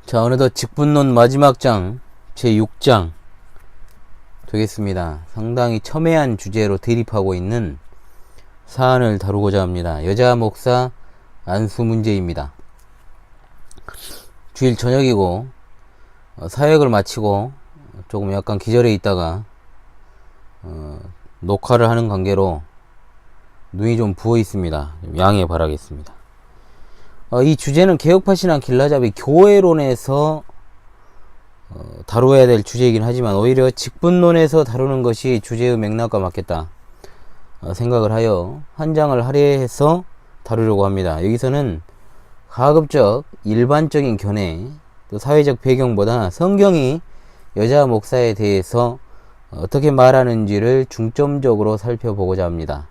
자, 어느덧 직분론 마지막 장 제6장 되겠습니다. 상당히 첨예한 주제로 대립하고 있는 사안을 다루고자 합니다. 여자 목사 안수 문제입니다. 주일 저녁이고 사역을 마치고 조금 약간 기절해 있다가 녹화를 하는 관계로 눈이 좀 부어 있습니다. 양해 바라겠습니다. 이 주제는 개혁파 신앙 길라잡이 교회론에서 다루어야 될 주제이긴 하지만 오히려 직분론에서 다루는 것이 주제의 맥락과 맞겠다 생각을 하여 한 장을 할애해서 다루려고 합니다. 여기서는 가급적 일반적인 견해 또 사회적 배경보다 성경이 여자 목사에 대해서 어떻게 말하는지를 중점적으로 살펴보고자 합니다.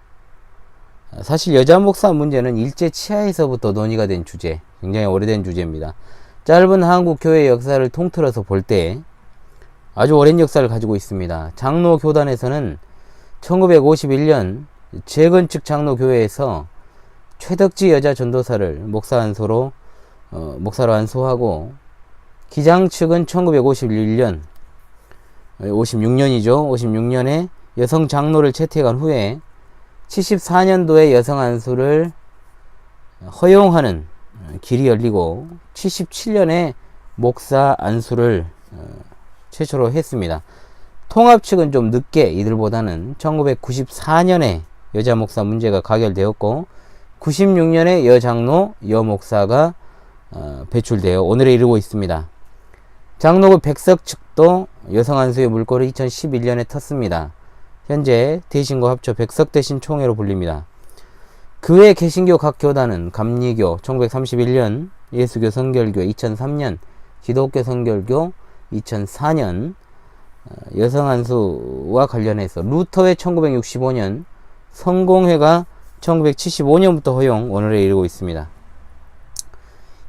사실 여자 목사 문제는 일제 치하에서부터 논의가 된 주제, 굉장히 오래된 주제입니다. 짧은 한국 교회 역사를 통틀어서 볼 때 아주 오랜 역사를 가지고 있습니다. 장로 교단에서는 1951년 재건축 장로 교회에서 최덕지 여자 전도사를 목사로 안수하고, 기장 측은 1956년 56년에 여성 장로를 채택한 후에 74년도에 여성 안수를 허용하는 길이 열리고 77년에 목사 안수를 최초로 했습니다. 통합 측은 좀 늦게 이들보다는 1994년에 여자 목사 문제가 가결되었고 96년에 여장로 여목사가 배출되어 오늘에 이르고 있습니다. 장로부 백석 측도 여성 안수의 물꼬를 2011년에 텄습니다. 현재 대신과 합쳐 백석대신 총회로 불립니다. 그 외 개신교 각 교단은 감리교 1931년, 예수교 성결교 2003년, 기독교 성결교 2004년, 여성 안수와 관련해서 루터회 1965년, 성공회가 1975년부터 허용, 오늘에 이르고 있습니다.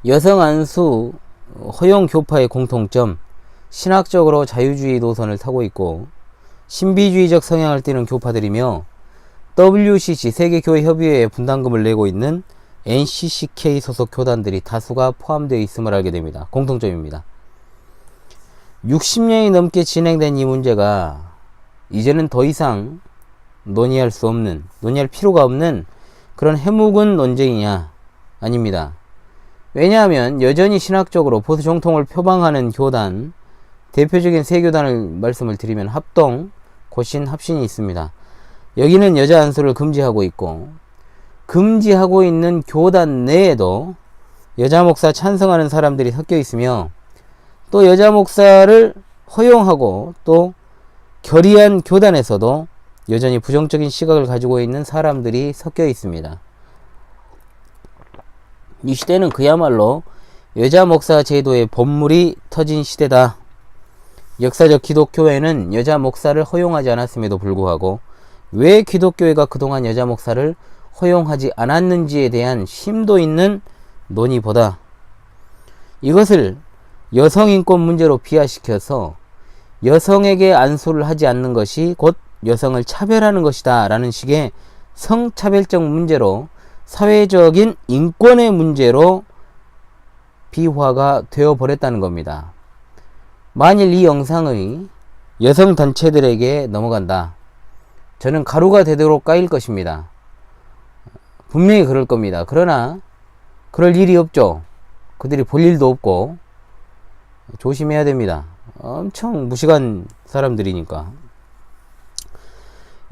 여성 안수 허용 교파의 공통점, 신학적으로 자유주의 노선을 타고 있고 신비주의적 성향을 띠는 교파들이며 WCC 세계교회협의회에 분담금을 내고 있는 NCCK 소속 교단들이 다수가 포함되어 있음을 알게 됩니다. 공통점입니다. 60년이 넘게 진행된 이 문제가 이제는 더 이상 논의할 필요가 없는 그런 해묵은 논쟁이냐? 아닙니다. 왜냐하면 여전히 신학적으로 보수 정통을 표방하는 교단, 대표적인 세 교단을 말씀을 드리면 합동, 고신, 합신이 있습니다. 여기는 여자 안수를 금지하고 있고, 금지하고 있는 교단 내에도 여자 목사 찬성하는 사람들이 섞여 있으며, 또 여자 목사를 허용하고 또 결의한 교단에서도 여전히 부정적인 시각을 가지고 있는 사람들이 섞여 있습니다. 이 시대는 그야말로 여자 목사 제도의 본물이 터진 시대다. 역사적 기독교회는 여자 목사를 허용하지 않았음에도 불구하고 왜 기독교회가 그동안 여자 목사를 허용하지 않았는지에 대한 심도 있는 논의보다 이것을 여성인권 문제로 비하시켜서 여성에게 안수를 하지 않는 것이 곧 여성을 차별하는 것이다 라는 식의 성차별적 문제로, 사회적인 인권의 문제로 비화가 되어버렸다는 겁니다. 만일 이 영상의 여성 단체들에게 넘어간다, 저는 가루가 되도록 까일 것입니다. 분명히 그럴 겁니다. 그러나 그럴 일이 없죠. 그들이 볼 일도 없고 조심해야 됩니다. 엄청 무식한 사람들이니까.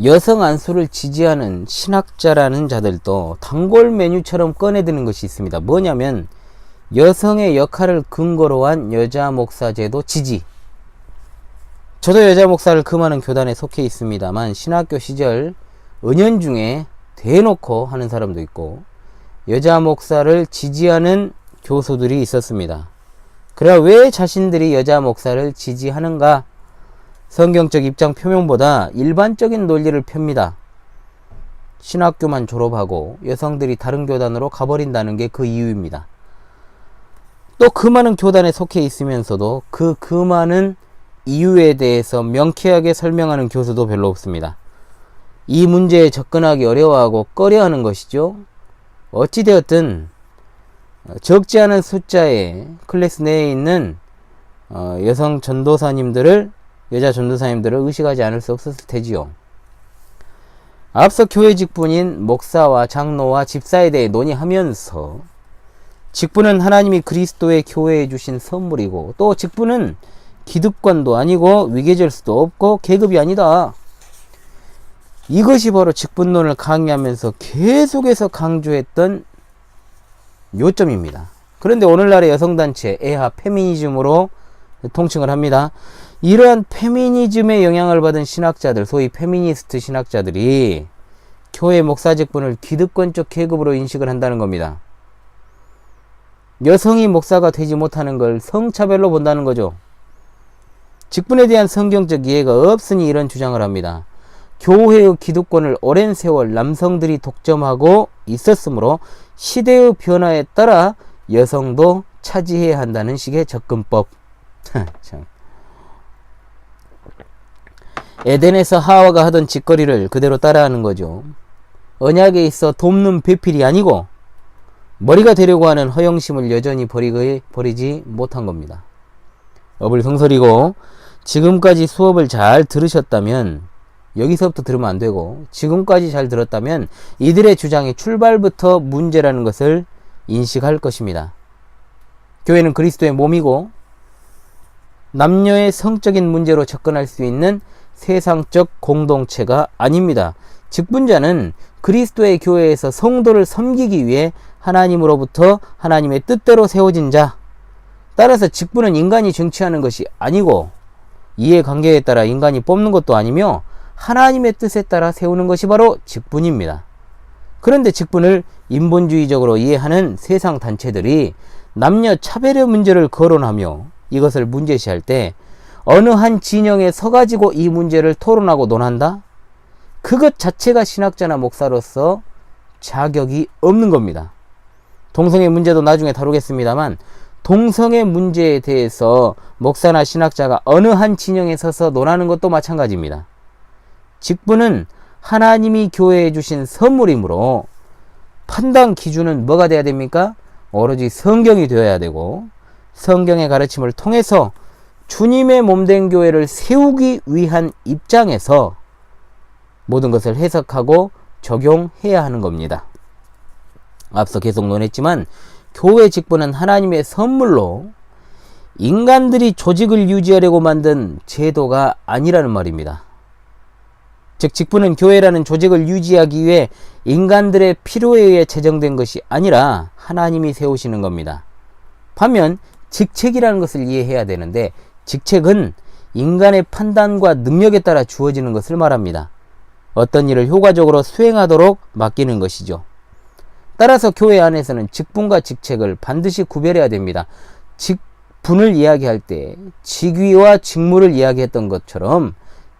여성 안수를 지지하는 신학자라는 자들도 단골 메뉴처럼 꺼내드는 것이 있습니다. 뭐냐면 여성의 역할을 근거로 한 여자 목사 제도 지지. 저도 여자 목사를 금하는 교단에 속해 있습니다만 신학교 시절 은연중에 대놓고 하는 사람도 있고 여자 목사를 지지하는 교수들이 있었습니다. 그래야 왜 자신들이 여자 목사를 지지하는가? 성경적 입장 표명보다 일반적인 논리를 펴니다. 신학교만 졸업하고 여성들이 다른 교단으로 가버린다는 게 그 이유입니다. 또 그 많은 교단에 속해 있으면서도 그 많은 이유에 대해서 명쾌하게 설명하는 교수도 별로 없습니다. 이 문제에 접근하기 어려워하고 꺼려하는 것이죠. 어찌되었든 적지 않은 숫자의 클래스 내에 있는 여성 전도사님들을, 여자 전도사님들을 의식하지 않을 수 없었을 테지요. 앞서 교회 직분인 목사와 장로와 집사에 대해 논의하면서 직분은 하나님이 그리스도의 교회에 주신 선물이고, 또 직분은 기득권도 아니고 위계질서도 없고 계급이 아니다. 이것이 바로 직분론을 강의하면서 계속해서 강조했던 요점입니다. 그런데 오늘날의 여성단체 에하 페미니즘으로 통칭을 합니다. 이러한 페미니즘의 영향을 받은 신학자들, 소위 페미니스트 신학자들이 교회 목사 직분을 기득권적 계급으로 인식을 한다는 겁니다. 여성이 목사가 되지 못하는 걸 성차별로 본다는 거죠. 직분에 대한 성경적 이해가 없으니 이런 주장을 합니다. 교회의 기득권을 오랜 세월 남성들이 독점하고 있었으므로 시대의 변화에 따라 여성도 차지해야 한다는 식의 접근법. 참. 에덴에서 하와가 하던 짓거리를 그대로 따라하는 거죠. 언약에 있어 돕는 배필이 아니고 머리가 되려고 하는 허영심을 여전히 버리지 못한 겁니다. 어불성설이고, 지금까지 수업을 잘 들으셨다면, 여기서부터 들으면 안 되고 지금까지 잘 들었다면 이들의 주장이 출발부터 문제라는 것을 인식할 것입니다. 교회는 그리스도의 몸이고 남녀의 성적인 문제로 접근할 수 있는 세상적 공동체가 아닙니다. 직분자는 그리스도의 교회에서 성도를 섬기기 위해 하나님으로부터 하나님의 뜻대로 세워진 자. 따라서 직분은 인간이 정치하는 것이 아니고 이해관계에 따라 인간이 뽑는 것도 아니며 하나님의 뜻에 따라 세우는 것이 바로 직분입니다. 그런데 직분을 인본주의적으로 이해하는 세상 단체들이 남녀 차별의 문제를 거론하며 이것을 문제시할 때 어느 한 진영에 서가지고 이 문제를 토론하고 논한다? 그것 자체가 신학자나 목사로서 자격이 없는 겁니다. 동성애 문제도 나중에 다루겠습니다만, 동성애 문제에 대해서 목사나 신학자가 어느 한 진영에 서서 논하는 것도 마찬가지입니다. 직분은 하나님이 교회에 주신 선물이므로 판단 기준은 뭐가 돼야 됩니까? 오로지 성경이 되어야 되고, 성경의 가르침을 통해서 주님의 몸된 교회를 세우기 위한 입장에서 모든 것을 해석하고 적용해야 하는 겁니다. 앞서 계속 논했지만 교회 직분은 하나님의 선물로 인간들이 조직을 유지하려고 만든 제도가 아니라는 말입니다. 즉 직분은 교회라는 조직을 유지하기 위해 인간들의 필요에 의해 제정된 것이 아니라 하나님이 세우시는 겁니다. 반면 직책이라는 것을 이해해야 되는데, 직책은 인간의 판단과 능력에 따라 주어지는 것을 말합니다. 어떤 일을 효과적으로 수행하도록 맡기는 것이죠. 따라서 교회 안에서는 직분과 직책을 반드시 구별해야 됩니다. 직분을 이야기할 때 직위와 직무를 이야기했던 것처럼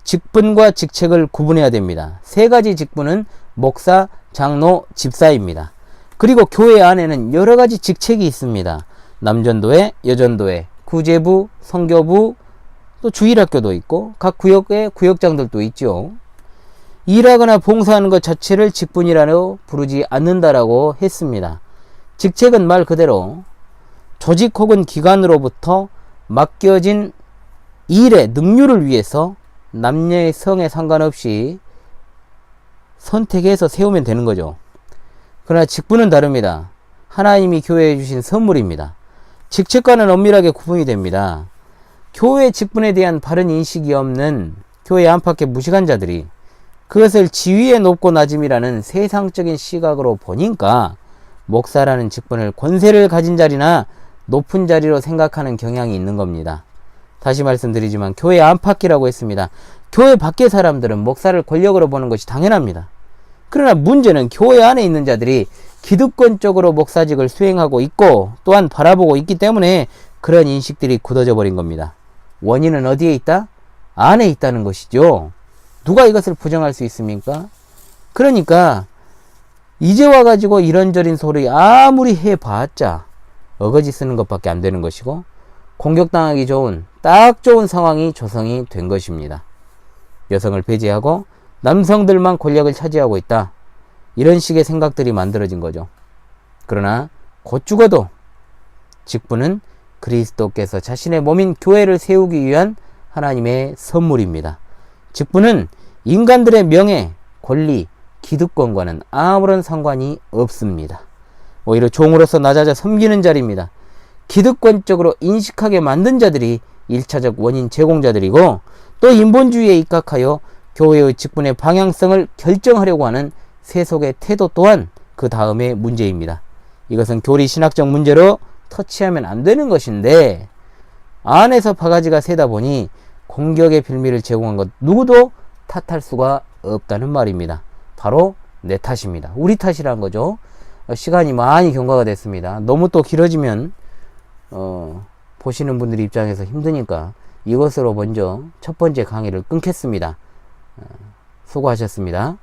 직분과 직책을 구분해야 됩니다. 세 가지 직분은 목사, 장로, 집사입니다. 그리고 교회 안에는 여러 가지 직책이 있습니다. 남전도회, 여전도회, 구제부, 선교부, 또 주일학교도 있고 각 구역에 구역장들도 있죠. 일하거나 봉사하는 것 자체를 직분이라고 부르지 않는다라고 했습니다. 직책은 말 그대로 조직 혹은 기관으로부터 맡겨진 일의 능률을 위해서 남녀의 성에 상관없이 선택해서 세우면 되는 거죠. 그러나 직분은 다릅니다. 하나님이 교회에 주신 선물입니다. 직책과는 엄밀하게 구분이 됩니다. 교회 직분에 대한 바른 인식이 없는 교회 안팎의 무식한 자들이 그것을 지위의 높고 낮음이라는 세상적인 시각으로 보니까 목사라는 직분을 권세를 가진 자리나 높은 자리로 생각하는 경향이 있는 겁니다. 다시 말씀드리지만 교회 안팎이라고 했습니다. 교회 밖의 사람들은 목사를 권력으로 보는 것이 당연합니다. 그러나 문제는 교회 안에 있는 자들이 기득권적으로 목사직을 수행하고 있고 또한 바라보고 있기 때문에 그런 인식들이 굳어져 버린 겁니다. 원인은 어디에 있다? 안에 있다는 것이죠. 누가 이것을 부정할 수 있습니까? 그러니까 이제 와가지고 이런저런 소리 아무리 해봤자 어거지 쓰는 것밖에 안 되는 것이고 공격당하기 좋은 딱 좋은 상황이 조성이 된 것입니다. 여성을 배제하고 남성들만 권력을 차지하고 있다. 이런 식의 생각들이 만들어진 거죠. 그러나 곧 죽어도 직분은 그리스도께서 자신의 몸인 교회를 세우기 위한 하나님의 선물입니다. 직분은 인간들의 명예, 권리, 기득권과는 아무런 상관이 없습니다. 오히려 종으로서 낮아져 섬기는 자리입니다. 기득권적으로 인식하게 만든 자들이 1차적 원인 제공자들이고, 또 인본주의에 입각하여 교회의 직분의 방향성을 결정하려고 하는 세속의 태도 또한 그 다음의 문제입니다. 이것은 교리 신학적 문제로 터치하면 안 되는 것인데, 안에서 바가지가 새다 보니 공격의 빌미를 제공한 것 누구도 탓할 수가 없다는 말입니다. 바로 내 탓입니다. 우리 탓이라는 거죠. 시간이 많이 경과가 됐습니다. 너무 또 길어지면 보시는 분들 입장에서 힘드니까 이것으로 먼저 첫 번째 강의를 끊겠습니다. 수고하셨습니다.